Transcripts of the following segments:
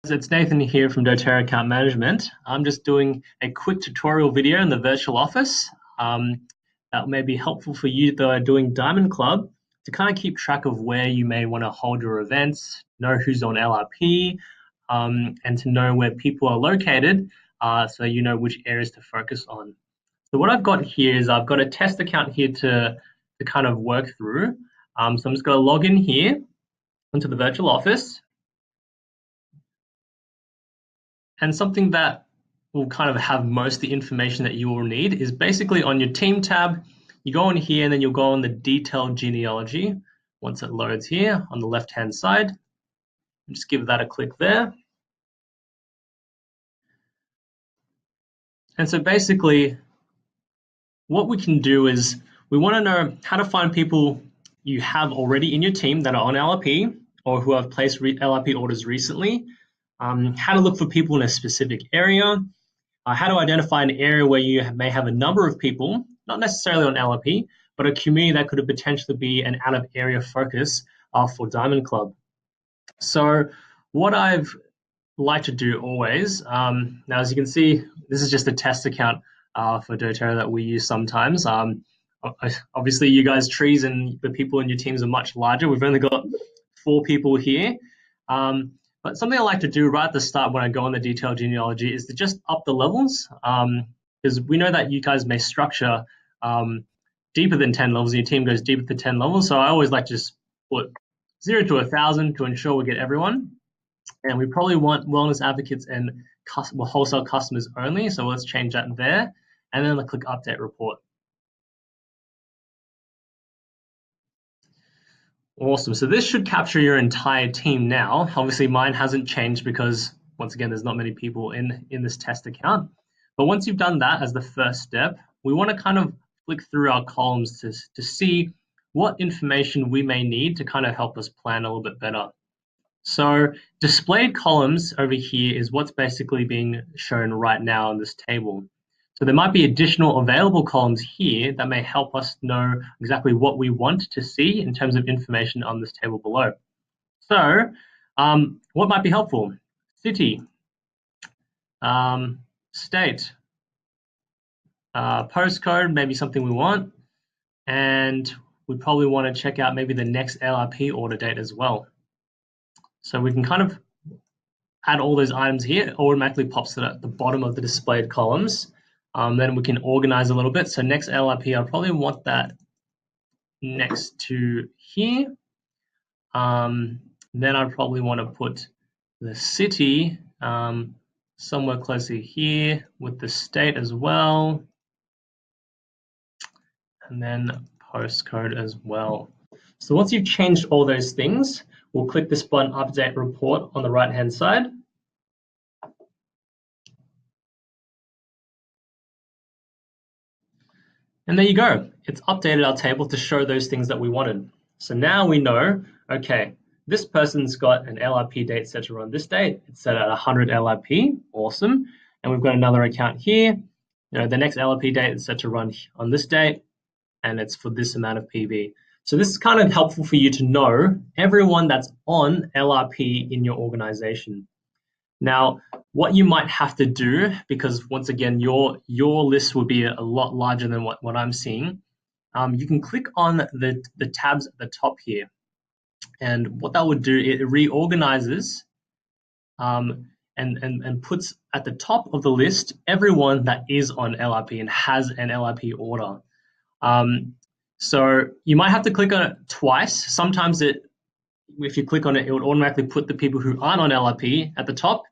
It's Nathan here from doTERRA Account Management. I'm just doing a quick tutorial video in the virtual office that may be helpful for you that are doing Diamond Club to kind of keep track of where you may want to hold your events, know who's on LRP, and to know where people are located so you know which areas to focus on. So what I've got here is I've got a test account here to kind of work through. So I'm just going to log in here into the virtual office. And something that will kind of have most of the information that you will need is basically on your team tab, you go in here and then you'll go on the detailed genealogy. Once it loads here on the left-hand side, just give that a click there. And so basically what we can do is we want to know how to find people you have already in your team that are on LRP or who have placed LRP orders recently. How to look for people in a specific area, how to identify an area where you may have a number of people, not necessarily on LRP, but a community that could potentially be an out-of-area focus for Diamond Club. So what I've liked to do always, now as you can see, this is just a test account for doTERRA that we use sometimes. Obviously, you guys' trees and the people in your teams are much larger. We've only got 4 people here. But something I like to do right at the start when I go on the detailed genealogy is to just up the levels, because we know that you guys may structure deeper than 10 levels, and your team goes deeper than 10 levels. So I always like to just put 0 to 1,000 to ensure we get everyone. And we probably want wellness advocates and wholesale customers only. So let's change that there. And then click Update Report. Awesome. So this should capture your entire team now. Obviously, mine hasn't changed because, once again, there's not many people in this test account. But once you've done that as the first step, we want to kind of flick through our columns to see what information we may need to kind of help us plan a little bit better. So displayed columns over here is what's basically being shown right now in this table. So there might be additional available columns here that may help us know exactly what we want to see in terms of information on this table below. So what might be helpful? City, state, postcode, maybe something we want. And we probably want to check out maybe the next LRP order date as well. So we can kind of add all those items here. It automatically pops it at the bottom of the displayed columns. Then we can organize a little bit. So next LRP, I'll probably want that next to here. Then I'd probably want to put the city somewhere closer here with the state as well. And then postcode as well. So once you've changed all those things, we'll click this button, Update Report, on the right-hand side. And there you go. It's updated our table to show those things that we wanted. So now we know, okay, this person's got an LRP date set to run this date. It's set at 100 LRP. Awesome. And we've got another account here. You know, the next LRP date is set to run on this date, and it's for this amount of PV. So this is kind of helpful for you to know everyone that's on LRP in your organization. Now, what you might have to do, because once again, your list will be a lot larger than what I'm seeing, you can click on the tabs at the top here. And what that would do, it reorganizes and puts at the top of the list everyone that is on LRP and has an LRP order. So you might have to click on it twice. Sometimes if you click on it, it would automatically put the people who aren't on LRP at the top.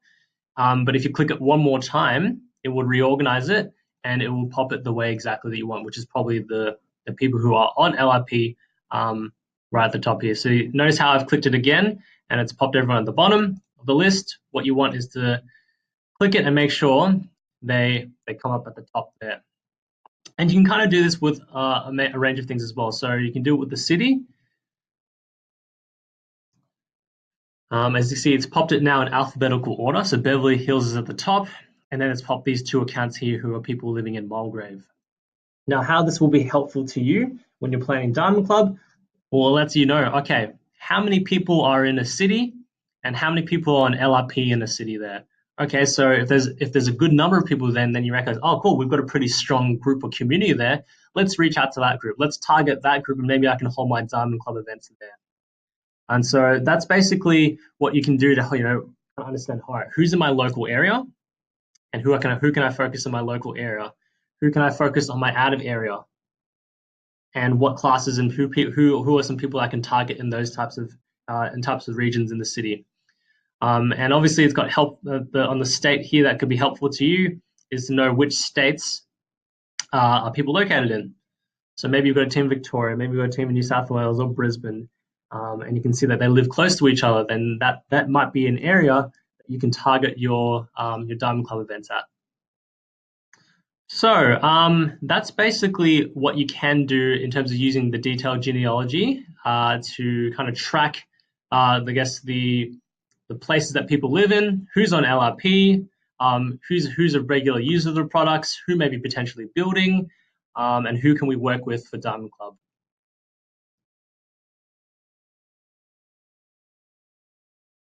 But if you click it one more time, it would reorganize it and it will pop it the way exactly that you want, which is probably the people who are on LRP right at the top here. So you notice how I've clicked it again and it's popped everyone at the bottom of the list. What you want is to click it and make sure they come up at the top there. And you can kind of do this with a range of things as well. So you can do it with the city. As you see, it's popped it now in alphabetical order. So Beverly Hills is at the top, and then it's popped these 2 accounts here who are people living in Mulgrave. Now, how this will be helpful to you when you're planning Diamond Club, well, it lets you know, okay, how many people are in a city and how many people are on LRP in the city there. Okay, so if there's a good number of people, then you recognize, oh, cool, we've got a pretty strong group or community there. Let's reach out to that group. Let's target that group, and maybe I can hold my Diamond Club events there. And so that's basically what you can do to understand, all right, who's in my local area, and who can I focus in my local area, who can I focus on my out of area, and what classes and who are some people I can target in those types of regions in the city. And obviously, it's got help on the state here that could be helpful to you is to know which states are people located in. So maybe you've got a team in Victoria, maybe you've got a team in New South Wales or Brisbane, and you can see that they live close to each other. Then that might be an area that you can target your Diamond Club events at. So that's basically what you can do in terms of using the detailed genealogy to kind of track, I guess, the places that people live in, who's on LRP, who's a regular user of the products, who may be potentially building, and who can we work with for Diamond Club.